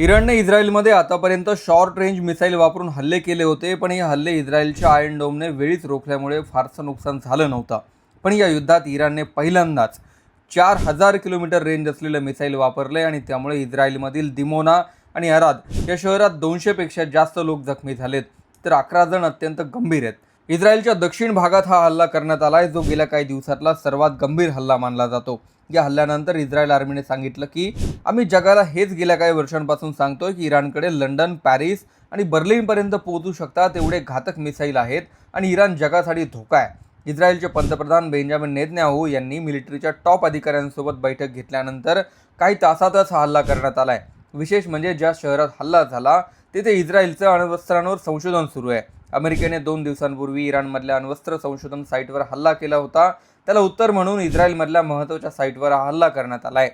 इराणने इस्रायलमध्ये आतापर्यंत शॉर्ट रेंज मिसाईल वापरून हल्ले केले होते, पण हे हल्ले इस्रायलच्या आयर्न डोमने वेळीच रोखल्यामुळे फारसं नुकसान झालं नव्हतं. पण या युद्धात इराणने पहिल्यांदाच 4000 किलोमीटर रेंज असलेलं मिसाईल वापरले आणि त्यामुळे इस्रायलमधील दिमोना आणि अराद या शहरात 200 पेक्षा जास्त लोक जखमी झालेत, तर 11 जण अत्यंत गंभीर आहेत. इस्रायलच्या दक्षिण भागात हा हल्ला करण्यात आलाय, जो गेल्या काही दिवसातला सर्वात गंभीर हल्ला मानला जातो. या हल्ल्यानंतर इस्रायल आर्मीने सांगितलं की आम्ही जगाला हेच गेल्या काही वर्षांपासून सांगतोय की इराणकडे लंडन, पॅरिस आणि बर्लिनपर्यंत पोहोचू शकतात तेवढे घातक मिसाईल आहेत आणि इराण जगासाठी धोका आहे. इस्रायलचे पंतप्रधान बेंजामिन नेतन्याहू यांनी मिलिटरीच्या टॉप अधिकाऱ्यांसोबत बैठक घेतल्यानंतर काही तासातच हा हल्ला करण्यात आलाय. विशेष म्हणजे ज्या शहरात हल्ला झाला तिथे इस्रायलचं अण्वस्त्रांवर संशोधन सुरू आहे. अमेरिकेने 2 दिवसांपूर्वी इराणमधल्या अण्वस्त्र संशोधन साईटवर हल्ला केला होता. त्याला उत्तर म्हणून इस्रायलमधल्या महत्त्वाच्या साईटवर हा हल्ला करण्यात आलाय.